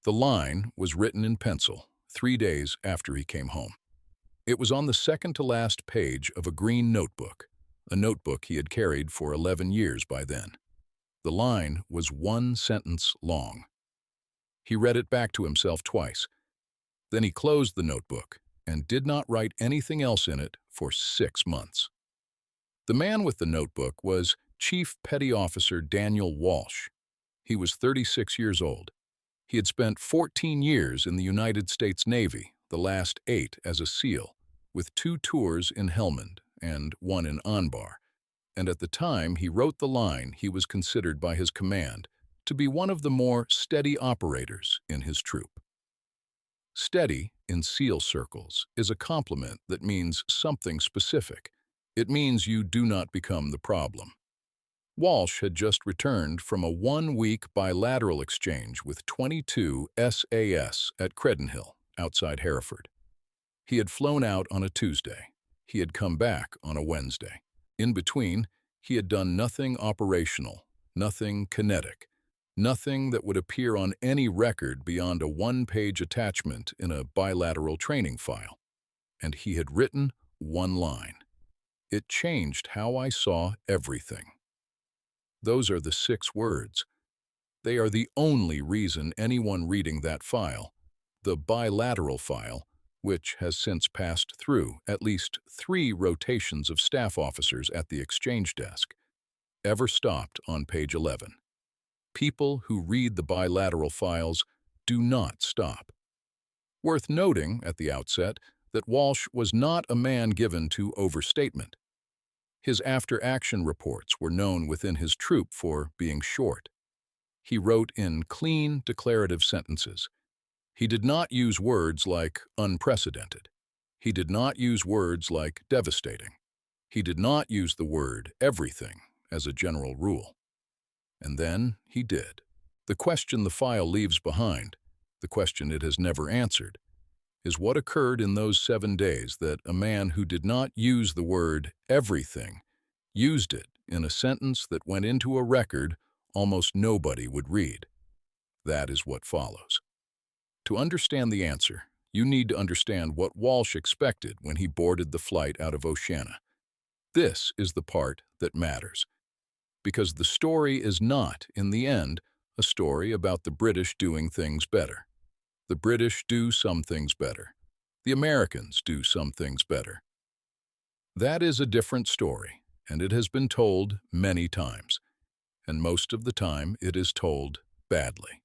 The line was written in pencil 3 days after he came home. It was on the second-to-last page of a green notebook, a notebook he had carried for 11 years by then. The line was one sentence long. He read it back to himself twice. Then he closed the notebook and did not write anything else in it for 6 months. The man with the notebook was Chief Petty Officer Daniel Walsh. He was 36 years old. He had spent 14 years in the United States Navy, the last 8 as a SEAL, with 2 tours in Helmand and 1 in Anbar, and at the time he wrote the line he was considered by his command to be one of the more steady operators in his troop. Steady, in SEAL circles, is a compliment that means something specific. It means you do not become the problem. Walsh had just returned from a 1-week bilateral exchange with 22 SAS at Credinhill, outside Hereford. He had flown out on a Tuesday. He had come back on a Wednesday. In between, he had done nothing operational, nothing kinetic, nothing that would appear on any record beyond a 1-page attachment in a bilateral training file. And he had written 1 line. It changed how I saw everything. Those are the 6 words. They are the only reason anyone reading that file, the bilateral file, which has since passed through at least 3 rotations of staff officers at the exchange desk, ever stopped on page 11. People who read the bilateral files do not stop. Worth noting at the outset that Walsh was not a man given to overstatement. His after-action reports were known within his troop for being short. He wrote in clean, declarative sentences. He did not use words like unprecedented. He did not use words like devastating. He did not use the word everything as a general rule. And then he did. The question the file leaves behind, the question it has never answered, is what occurred in those 7 days that a man who did not use the word everything used it in a sentence that went into a record almost nobody would read. That is what follows. To understand the answer, you need to understand what Walsh expected when he boarded the flight out of Oceana. This is the part that matters, because the story is not, in the end, a story about the British doing things better. The British do some things better. The Americans do some things better. That is a different story, and it has been told many times, and most of the time it is told badly.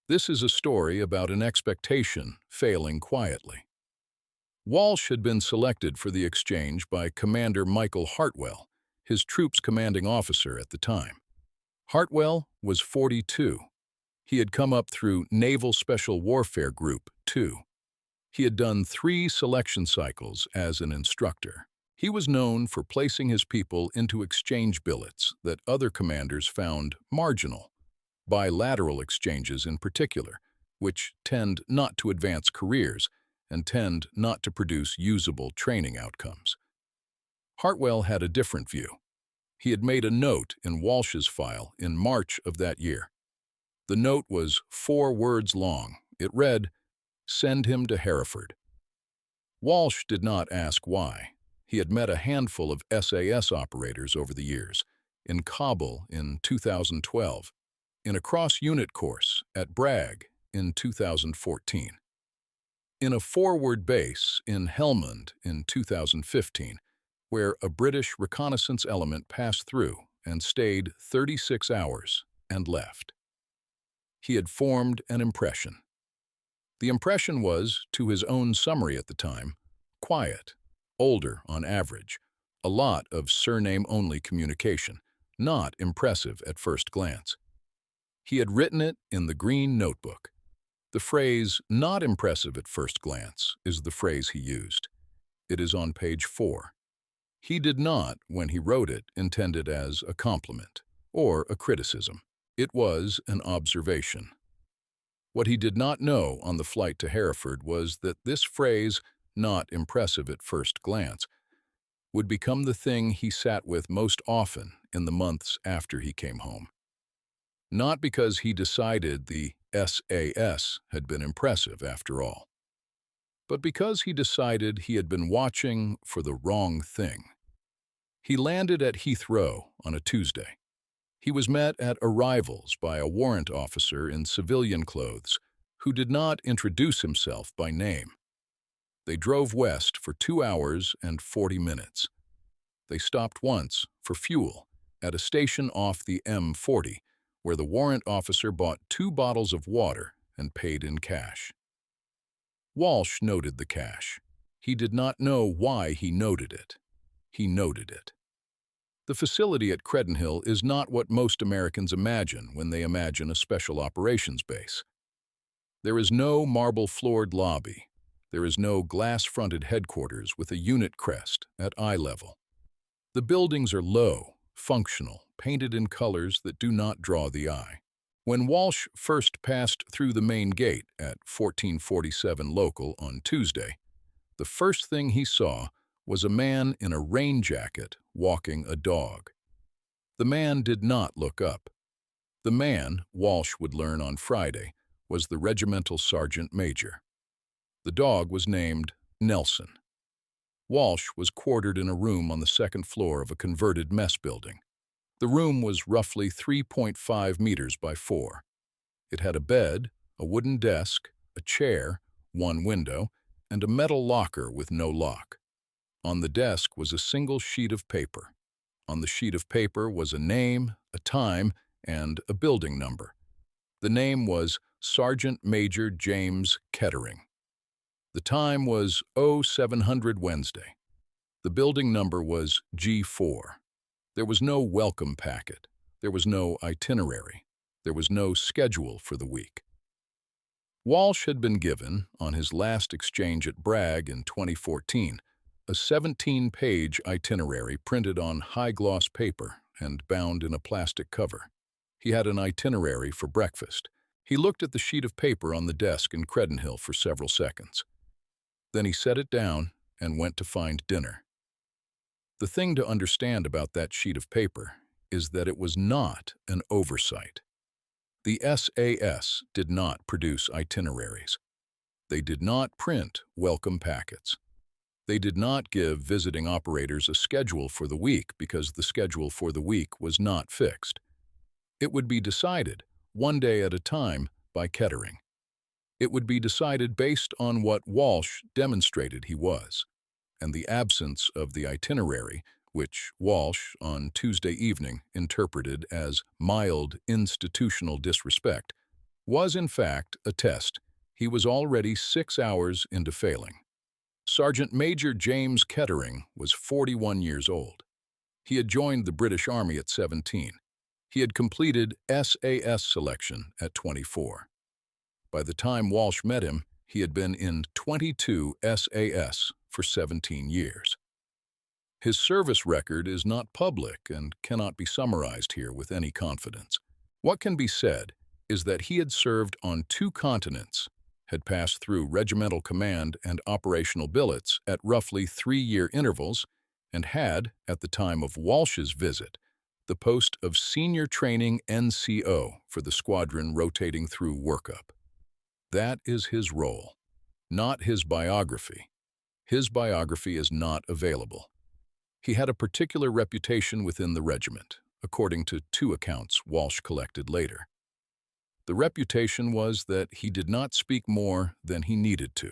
This is a story about an expectation failing quietly. Walsh had been selected for the exchange by Commander Michael Hartwell, his troop's commanding officer at the time. Hartwell was 42. He had come up through Naval Special Warfare Group 2. He had done 3 selection cycles as an instructor. He was known for placing his people into exchange billets that other commanders found marginal, bilateral exchanges in particular, which tend not to advance careers and tend not to produce usable training outcomes. Hartwell had a different view. He had made a note in Walsh's file in March of that year. The note was 4 words long. It read, "Send him to Hereford." Walsh did not ask why. He had met a handful of SAS operators over the years, in Kabul in 2012, in a cross-unit course at Bragg in 2014, in a forward base in Helmand in 2015, where a British reconnaissance element passed through and stayed 36 hours and left. He had formed an impression. The impression was, to his own summary at the time, quiet, older on average, a lot of surname-only communication, not impressive at first glance. He had written it in the green notebook. The phrase, "not impressive at first glance," is the phrase he used. It is on page 4. He did not, when he wrote it, intend it as a compliment or a criticism. It was an observation. What he did not know on the flight to Hereford was that this phrase, "not impressive at first glance," would become the thing he sat with most often in the months after he came home. Not because he decided the SAS had been impressive after all. But because he decided he had been watching for the wrong thing, he landed at Heathrow on a Tuesday. He was met at arrivals by a warrant officer in civilian clothes who did not introduce himself by name. They drove west for 2 hours and 40 minutes. They stopped once for fuel at a station off the M40, where the warrant officer bought 2 bottles of water and paid in cash. Walsh noted the cash. He did not know why he noted it. He noted it. The facility at Credinhill is not what most Americans imagine when they imagine a special operations base. There is no marble-floored lobby. There is no glass-fronted headquarters with a unit crest at eye level. The buildings are low, functional, painted in colors that do not draw the eye. When Walsh first passed through the main gate at 1447 local on Tuesday, the first thing he saw was a man in a rain jacket walking a dog. The man did not look up. The man, Walsh would learn on Friday, was the regimental sergeant major. The dog was named Nelson. Walsh was quartered in a room on the second floor of a converted mess building. The room was roughly 3.5 meters by 4. It had a bed, a wooden desk, a chair, 1 window, and a metal locker with no lock. On the desk was a single sheet of paper. On the sheet of paper was a name, a time, and a building number. The name was Sergeant Major James Kettering. The time was 0700 Wednesday. The building number was G4. There was no welcome packet. There was no itinerary. There was no schedule for the week. Walsh had been given, on his last exchange at Bragg in 2014, a 17-page itinerary printed on high-gloss paper and bound in a plastic cover. He had an itinerary for breakfast. He looked at the sheet of paper on the desk in Credinhill for several seconds. Then he set it down and went to find dinner. The thing to understand about that sheet of paper is that it was not an oversight. The SAS did not produce itineraries. They did not print welcome packets. They did not give visiting operators a schedule for the week because the schedule for the week was not fixed. It would be decided, 1 day at a time, by Kettering. It would be decided based on what Walsh demonstrated he was, and the absence of the itinerary, which Walsh, on Tuesday evening, interpreted as mild institutional disrespect, was in fact a test. He was already 6 hours into failing. Sergeant Major James Kettering was 41 years old. He had joined the British Army at 17. He had completed SAS selection at 24. By the time Walsh met him, he had been in 22 SAS for 17 years. His service record is not public and cannot be summarized here with any confidence. What can be said is that he had served on 2 continents, had passed through regimental command and operational billets at roughly 3-year intervals, and had, at the time of Walsh's visit, the post of Senior Training NCO for the squadron rotating through workup. That is his role, not his biography. His biography is not available. He had a particular reputation within the regiment, according to 2 accounts Walsh collected later. The reputation was that he did not speak more than he needed to.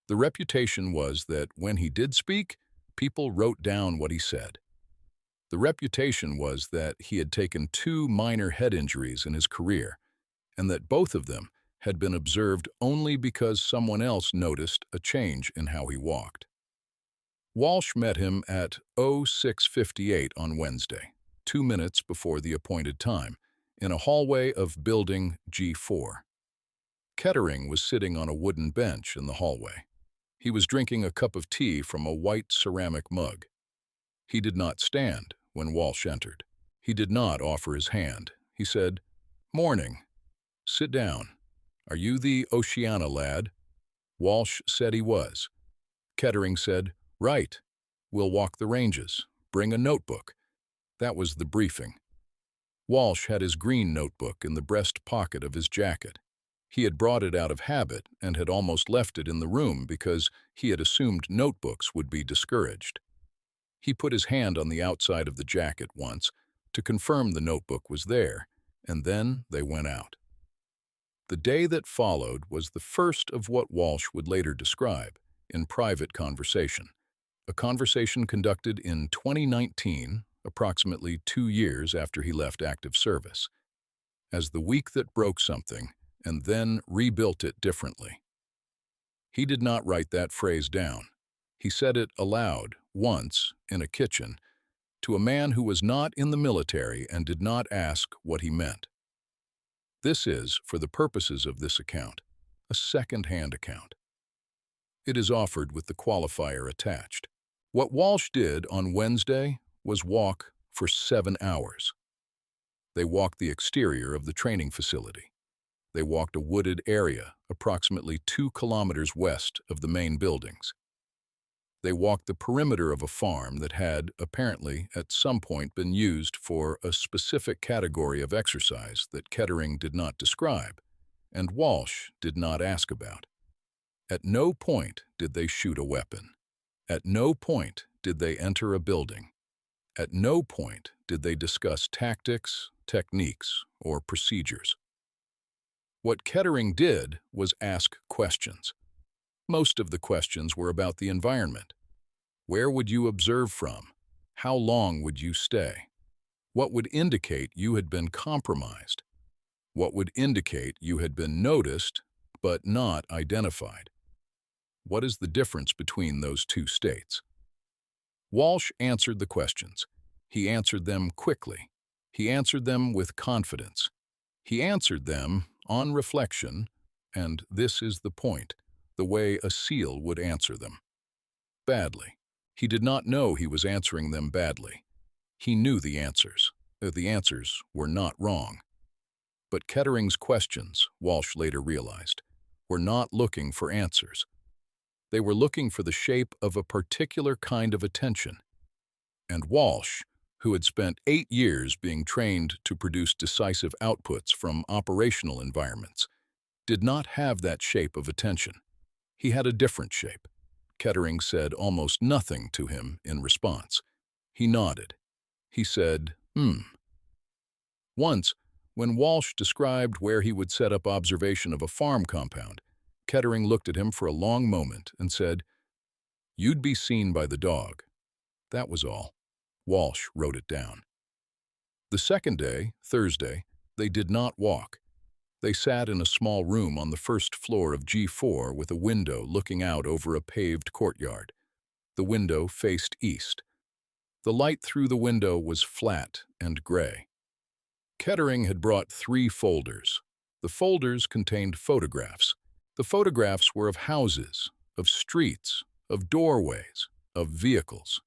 The reputation was that when he did speak, people wrote down what he said. The reputation was that he had taken 2 minor head injuries in his career, and that both of them had been observed only because someone else noticed a change in how he walked. Walsh met him at 0658 on Wednesday, 2 minutes before the appointed time, in a hallway of building G4. Kettering was sitting on a wooden bench in the hallway. He was drinking a cup of tea from a white ceramic mug. He did not stand when Walsh entered. He did not offer his hand. He said, "Morning. Sit down. Are you the Oceana lad?" Walsh said he was. Kettering said, "Right. We'll walk the ranges. Bring a notebook." That was the briefing. Walsh had his green notebook in the breast pocket of his jacket. He had brought it out of habit and had almost left it in the room because he had assumed notebooks would be discouraged. He put his hand on the outside of the jacket once to confirm the notebook was there, and then they went out. The day that followed was the first of what Walsh would later describe in private conversation, a conversation conducted in 2019, approximately 2 years after he left active service, as the week that broke something and then rebuilt it differently. He did not write that phrase down. He said it aloud once in a kitchen to a man who was not in the military and did not ask what he meant. This is, for the purposes of this account, a second-hand account. It is offered with the qualifier attached. What Walsh did on Wednesday was walk for 7 hours. They walked the exterior of the training facility. They walked a wooded area approximately 2 kilometers west of the main buildings. They walked the perimeter of a farm that had, apparently, at some point been used for a specific category of exercise that Kettering did not describe, and Walsh did not ask about. At no point did they shoot a weapon. At no point did they enter a building. At no point did they discuss tactics, techniques, or procedures. What Kettering did was ask questions. Most of the questions were about the environment. Where would you observe from? How long would you stay? What would indicate you had been compromised? What would indicate you had been noticed but not identified? What is the difference between those two states? Walsh answered the questions. He answered them quickly. He answered them with confidence. He answered them on reflection, and this is the point, the way a SEAL would answer them. Badly. He did not know he was answering them badly. He knew the answers. The answers were not wrong. But Kettering's questions, Walsh later realized, were not looking for answers. They were looking for the shape of a particular kind of attention. And Walsh, who had spent 8 years being trained to produce decisive outputs from operational environments, did not have that shape of attention. He had a different shape. Kettering said almost nothing to him in response. He nodded. He said, Once, when Walsh described where he would set up observation of a farm compound, Kettering looked at him for a long moment and said, "You'd be seen by the dog." That was all. Walsh wrote it down. The second day, Thursday, they did not walk. They sat in a small room on the first floor of G4 with a window looking out over a paved courtyard. The window faced east. The light through the window was flat and gray. Kettering had brought 3 folders. The folders contained photographs. The photographs were of houses, of streets, of doorways, of vehicles.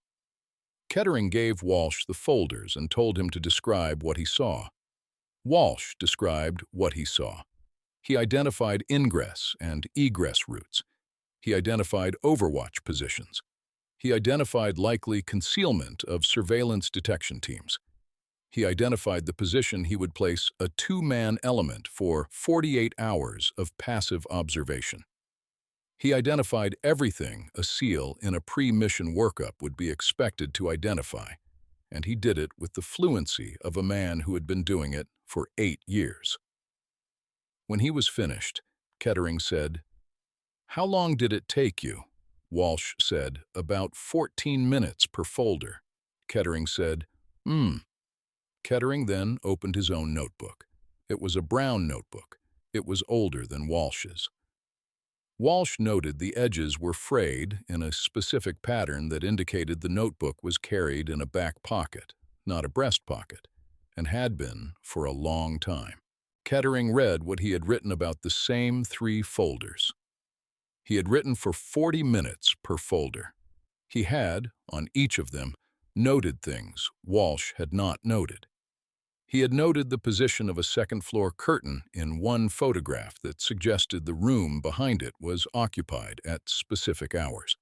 Kettering gave Walsh the folders and told him to describe what he saw. Walsh described what he saw. He identified ingress and egress routes. He identified overwatch positions. He identified likely concealment of surveillance detection teams. He identified the position he would place a 2-man element for 48 hours of passive observation. He identified everything a SEAL in a pre-mission workup would be expected to identify, and he did it with the fluency of a man who had been doing it for 8 years. When he was finished, Kettering said, "How long did it take you?" Walsh said, "About 14 minutes per folder." Kettering said, Kettering then opened his own notebook. It was a brown notebook. It was older than Walsh's. Walsh noted the edges were frayed in a specific pattern that indicated the notebook was carried in a back pocket, not a breast pocket, and had been for a long time. Kettering read what he had written about the same 3 folders. He had written for 40 minutes per folder. He had, on each of them, noted things Walsh had not noted. He had noted the position of a second-floor curtain in one photograph that suggested the room behind it was occupied at specific hours.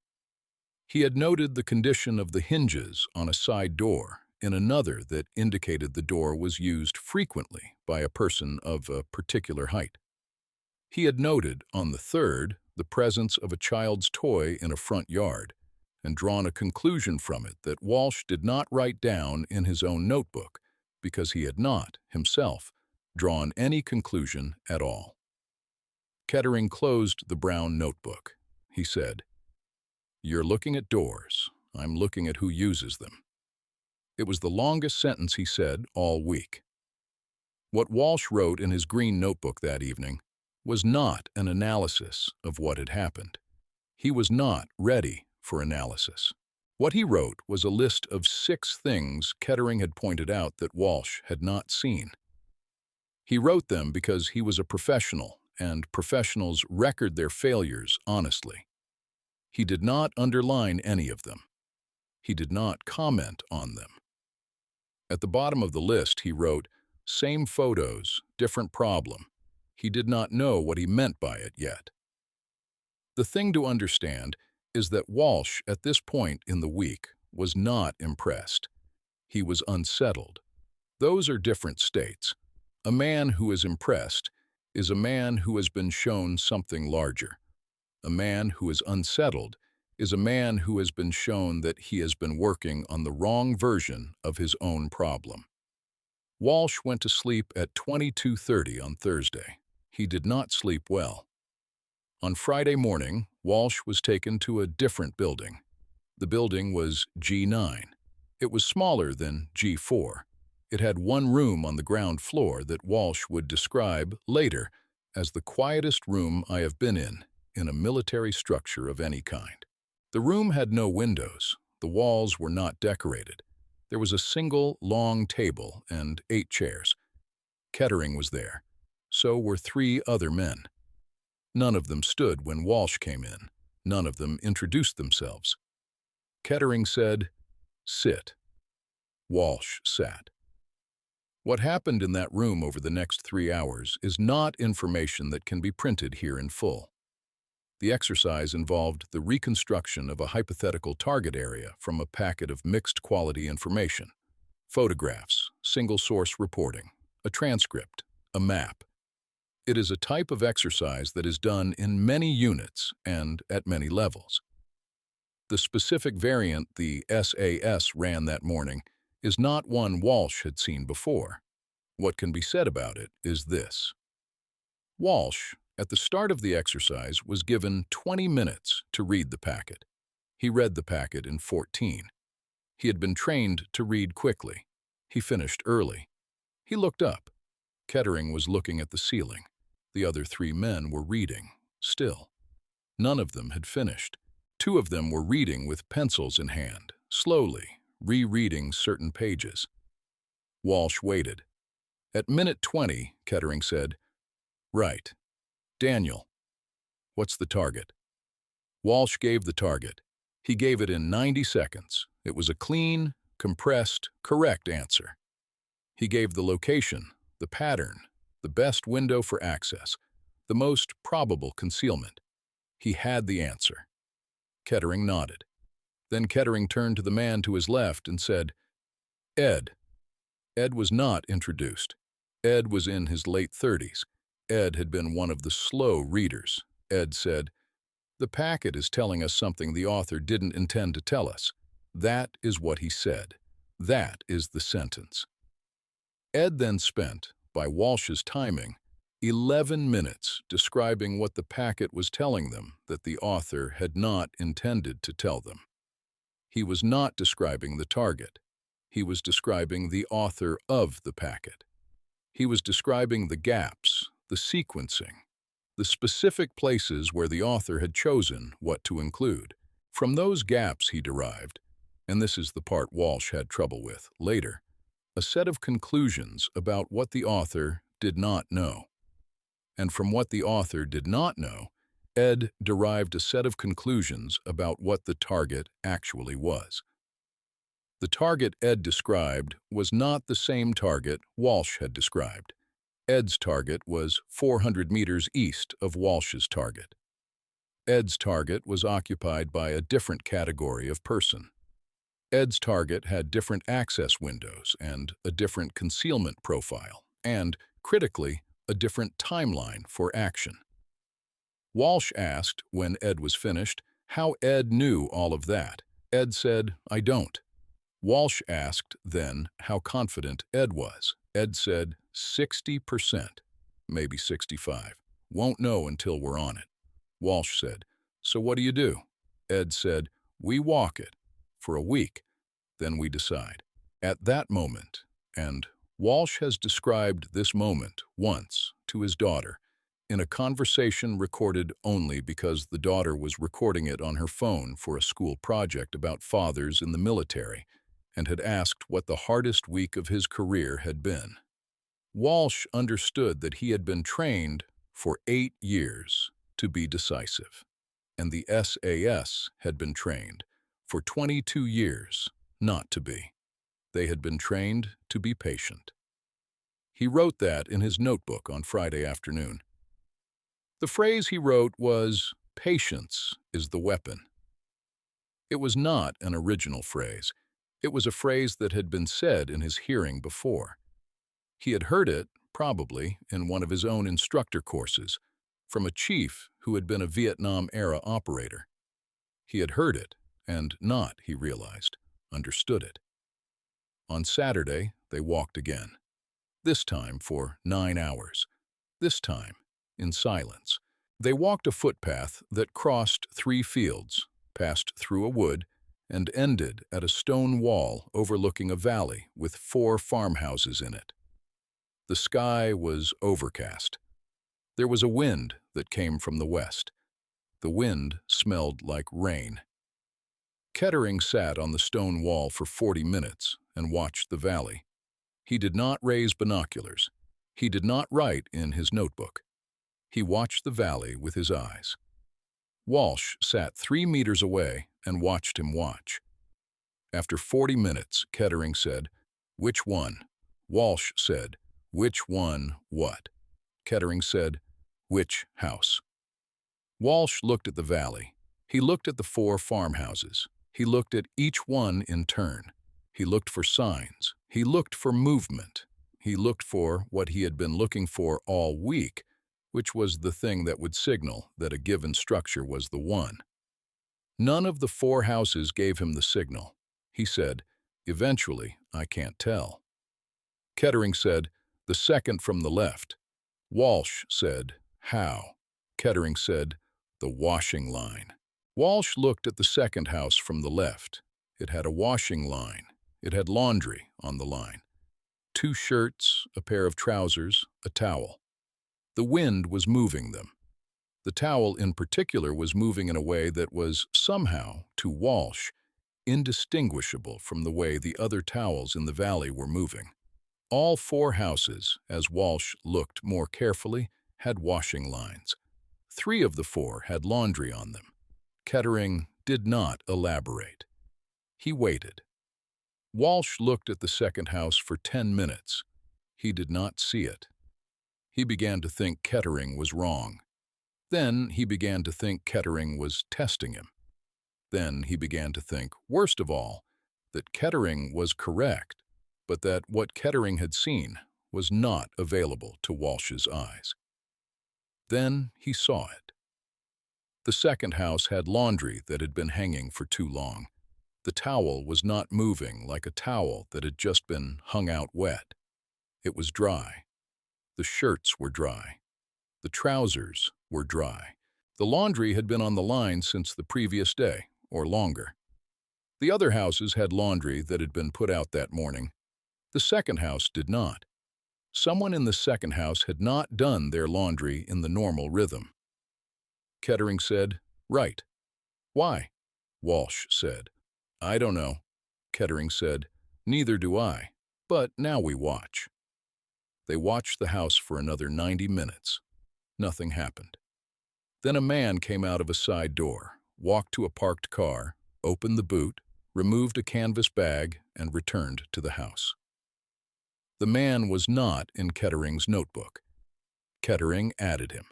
He had noted the condition of the hinges on a side door in another that indicated the door was used frequently by a person of a particular height. He had noted, on the third, the presence of a child's toy in a front yard, and drawn a conclusion from it that Walsh did not write down in his own notebook, because he had not, himself, drawn any conclusion at all. Kettering closed the brown notebook. He said, "You're looking at doors. I'm looking at who uses them." It was the longest sentence he said all week. What Walsh wrote in his green notebook that evening was not an analysis of what had happened. He was not ready for analysis. What he wrote was a list of 6 things Kettering had pointed out that Walsh had not seen. He wrote them because he was a professional, and professionals record their failures honestly. He did not underline any of them. He did not comment on them. At the bottom of the list, he wrote, "Same photos, different problem." He did not know what he meant by it yet. The thing to understand is that Walsh, at this point in the week, was not impressed. He was unsettled. Those are different states. A man who is impressed is a man who has been shown something larger. A man who is unsettled is a man who has been shown that he has been working on the wrong version of his own problem. Walsh went to sleep at 22:30 on Thursday. He did not sleep well. On Friday morning, Walsh was taken to a different building. The building was G9. It was smaller than G4. It had one room on the ground floor that Walsh would describe later as the quietest room I have been in a military structure of any kind. The room had no windows. The walls were not decorated. There was a single long table and 8 chairs. Kettering was there. So were 3 other men. None of them stood when Walsh came in. None of them introduced themselves. Kettering said, "Sit." Walsh sat. What happened in that room over the next 3 hours is not information that can be printed here in full. The exercise involved the reconstruction of a hypothetical target area from a packet of mixed-quality information: photographs, single-source reporting, a transcript, a map. It is a type of exercise that is done in many units and at many levels. The specific variant the SAS ran that morning is not one Walsh had seen before. What can be said about it is this. Walsh, at the start of the exercise, was given 20 minutes to read the packet. He read the packet in 14. He had been trained to read quickly. He finished early. He looked up. Kettering was looking at the ceiling. The other 3 men were reading, still. None of them had finished. 2 of them were reading with pencils in hand, slowly, rereading certain pages. Walsh waited. At minute 20, Kettering said, "Right. Daniel, what's the target?" Walsh gave the target. He gave it in 90 seconds. It was a clean, compressed, correct answer. He gave the location, the pattern, the best window for access, the most probable concealment. He had the answer. Kettering nodded. Then Kettering turned to the man to his left and said, "Ed." Ed was not introduced. Ed was in his late 30s. Ed had been one of the slow readers. Ed said, "The packet is telling us something the author didn't intend to tell us. That is what he said. That is the sentence." Ed then spent, by Walsh's timing, 11 minutes describing what the packet was telling them that the author had not intended to tell them. He was not describing the target. He was describing the author of the packet. He was describing the gaps, the sequencing, the specific places where the author had chosen what to include. From those gaps he derived, and this is the part Walsh had trouble with later, a set of conclusions about what the author did not know. And from what the author did not know, Ed derived a set of conclusions about what the target actually was. The target Ed described was not the same target Walsh had described. Ed's target was 400 meters east of Walsh's target. Ed's target was occupied by a different category of person. Ed's target had different access windows and a different concealment profile, and, critically, a different timeline for action. Walsh asked, when Ed was finished, how Ed knew all of that. Ed said, "I don't." Walsh asked then how confident Ed was. Ed said, 60%, maybe 65. Won't know until we're on it. Walsh said, "So what do you do?" Ed said, "We walk it for a week, then we decide." At that moment, and Walsh has described this moment once to his daughter in a conversation recorded only because the daughter was recording it on her phone for a school project about fathers in the military and had asked what the hardest week of his career had been. Walsh understood that he had been trained for 8 years to be decisive, and the SAS had been trained for 22 years not to be. They had been trained to be patient. He wrote that in his notebook on Friday afternoon. The phrase he wrote was, "Patience is the weapon." It was not an original phrase. It was a phrase that had been said in his hearing before. He had heard it, probably, in one of his own instructor courses, from a chief who had been a Vietnam-era operator. He had heard it, and not, he realized, understood it. On Saturday, they walked again. This time for 9 hours. This time, in silence. They walked a footpath that crossed 3 fields, passed through a wood, and ended at a stone wall overlooking a valley with 4 farmhouses in it. The sky was overcast. There was a wind that came from the west. The wind smelled like rain. Kettering sat on the stone wall for 40 minutes and watched the valley. He did not raise binoculars. He did not write in his notebook. He watched the valley with his eyes. Walsh sat 3 meters away and watched him watch. After 40 minutes, Kettering said, "Which one?" Walsh said, "Which one what?" Kettering said, "Which house?" Walsh looked at the valley. He looked at the 4 farmhouses. He looked at each one in turn. He looked for signs. He looked for movement. He looked for what he had been looking for all week, which was the thing that would signal that a given structure was the one. None of the 4 houses gave him the signal. He said, "Eventually, I can't tell." Kettering said, "The second from the left." Walsh said, "How?" Kettering said, "The washing line." Walsh looked at the second house from the left. It had a washing line. It had laundry on the line. 2 shirts, a pair of trousers, a towel. The wind was moving them. The towel in particular was moving in a way that was somehow, to Walsh, indistinguishable from the way the other towels in the valley were moving. All 4 houses, as Walsh looked more carefully, had washing lines. 3 of the 4 had laundry on them. Kettering did not elaborate. He waited. Walsh looked at the second house for 10 minutes. He did not see it. He began to think Kettering was wrong. Then he began to think Kettering was testing him. Then he began to think, worst of all, that Kettering was correct, but that what Kettering had seen was not available to Walsh's eyes. Then he saw it. The second house had laundry that had been hanging for too long. The towel was not moving like a towel that had just been hung out wet. It was dry. The shirts were dry. The trousers were dry. The laundry had been on the line since the previous day, or longer. The other houses had laundry that had been put out that morning. The second house did not. Someone in the second house had not done their laundry in the normal rhythm. Kettering said, "Right." "Why?" Walsh said. "I don't know." Kettering said, "Neither do I. But now we watch." They watched the house for another 90 minutes. Nothing happened. Then a man came out of a side door, walked to a parked car, opened the boot, removed a canvas bag, and returned to the house. The man was not in Kettering's notebook. Kettering added him.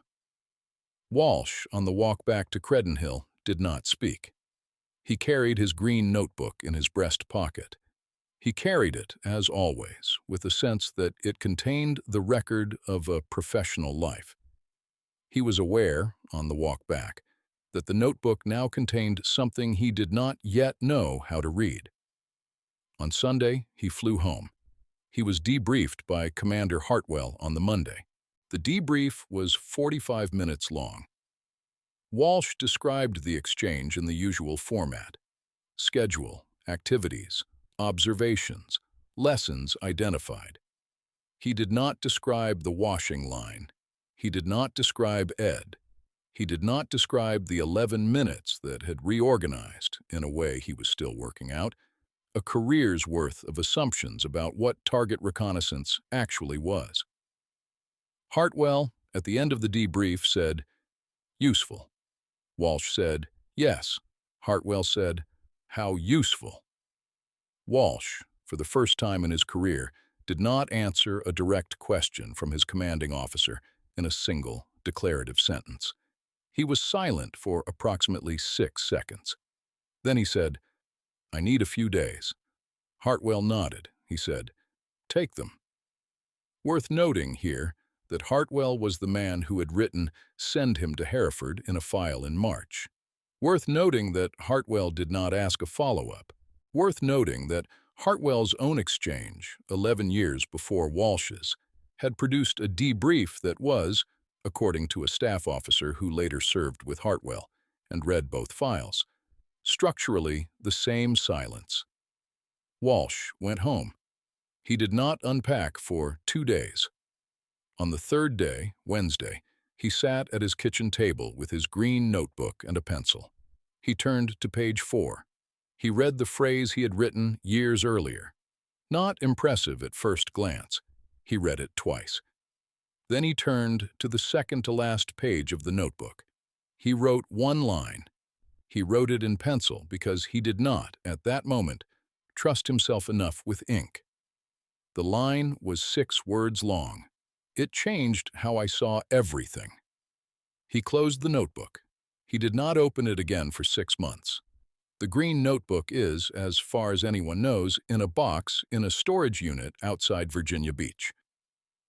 Walsh, on the walk back to Credinhill, did not speak. He carried his green notebook in his breast pocket. He carried it, as always, with a sense that it contained the record of a professional life. He was aware, on the walk back, that the notebook now contained something he did not yet know how to read. On Sunday, he flew home. He was debriefed by Commander Hartwell on the Monday. The debrief was 45 minutes long. Walsh described the exchange in the usual format: schedule, activities, observations, lessons identified. He did not describe the washing line. He did not describe Ed. He did not describe the 11 minutes that had reorganized, in a way he was still working out, a career's worth of assumptions about what target reconnaissance actually was. Hartwell, at the end of the debrief, said, "Useful." Walsh said, "Yes." Hartwell said, "How useful." Walsh, for the first time in his career, did not answer a direct question from his commanding officer in a single declarative sentence. He was silent for approximately 6 seconds. Then he said, "I need a few days." Hartwell nodded. He said, "Take them." Worth noting here that Hartwell was the man who had written "Send him to Hereford" in a file in March. Worth noting that Hartwell did not ask a follow-up. Worth noting that Hartwell's own exchange, 11 years before Walsh's, had produced a debrief that was, according to a staff officer who later served with Hartwell and read both files, structurally the same silence. Walsh went home. He did not unpack for 2 days. On the third day, Wednesday, he sat at his kitchen table with his green notebook and a pencil. He turned to page 4. He read the phrase he had written years earlier. Not impressive at first glance. He read it twice. Then he turned to the second-to-last page of the notebook. He wrote one line. He wrote it in pencil because he did not, at that moment, trust himself enough with ink. The line was 6 words long. It changed how I saw everything. He closed the notebook. He did not open it again for 6 months. The green notebook is, as far as anyone knows, in a box in a storage unit outside Virginia Beach.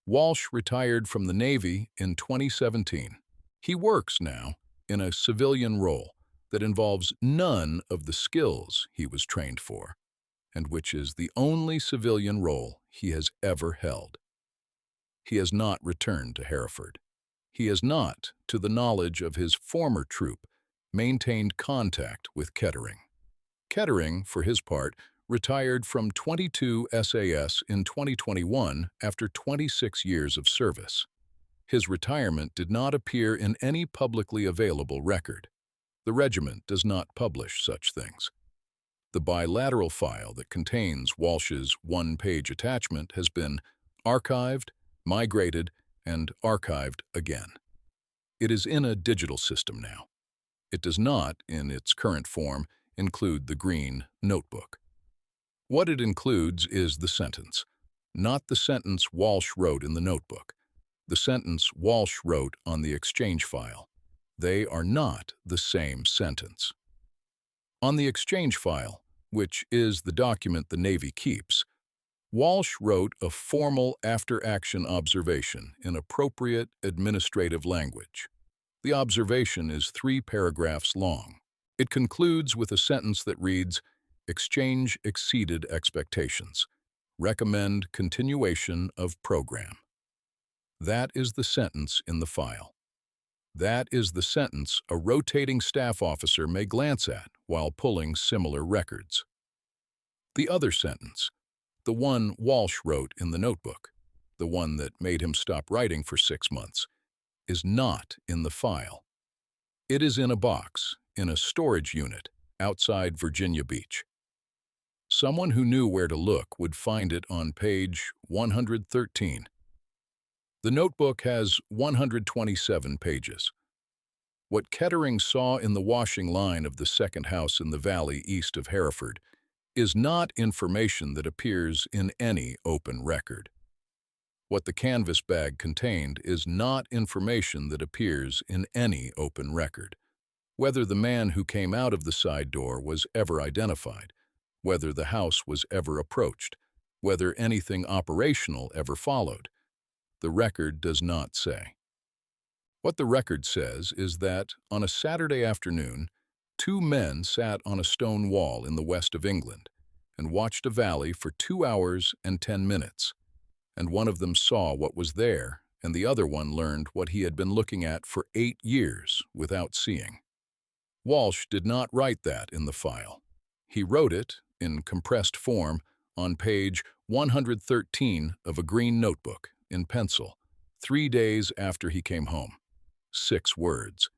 Walsh retired from the Navy in 2017. He works now in a civilian role that involves none of the skills he was trained for, and which is the only civilian role he has ever held. He has not returned to Hereford. He has not, to the knowledge of his former troop, maintained contact with Kettering. Kettering, for his part, retired from 22 SAS in 2021 after 26 years of service. His retirement did not appear in any publicly available record. The regiment does not publish such things. The bilateral file that contains Walsh's 1-page attachment has been archived, migrated, and archived again. It is in a digital system now. It does not, in its current form, include the green notebook. What it includes is the sentence, not the sentence Walsh wrote in the notebook, the sentence Walsh wrote on the exchange file. They are not the same sentence. On the exchange file, which is the document the Navy keeps, Walsh wrote a formal after-action observation in appropriate administrative language. The observation is 3 paragraphs long. It concludes with a sentence that reads, "Exchange exceeded expectations. Recommend continuation of program." That is the sentence in the file. That is the sentence a rotating staff officer may glance at while pulling similar records. The other sentence, the one Walsh wrote in the notebook, the one that made him stop writing for 6 months, is not in the file. It is in a box, in a storage unit, outside Virginia Beach. Someone who knew where to look would find it on page 113. The notebook has 127 pages. What Kettering saw in the washing line of the second house in the valley east of Hereford is not information that appears in any open record. What the canvas bag contained is not information that appears in any open record. Whether the man who came out of the side door was ever identified, whether the house was ever approached, whether anything operational ever followed, the record does not say. What the record says is that, on a Saturday afternoon, two men sat on a stone wall in the west of England and watched a valley for 2 hours and 10 minutes, and one of them saw what was there, and the other one learned what he had been looking at for 8 years without seeing. Walsh did not write that in the file. He wrote it, in compressed form, on page 113 of a green notebook, in pencil, 3 days after he came home. 6 words.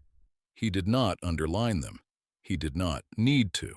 He did not underline them. He did not need to.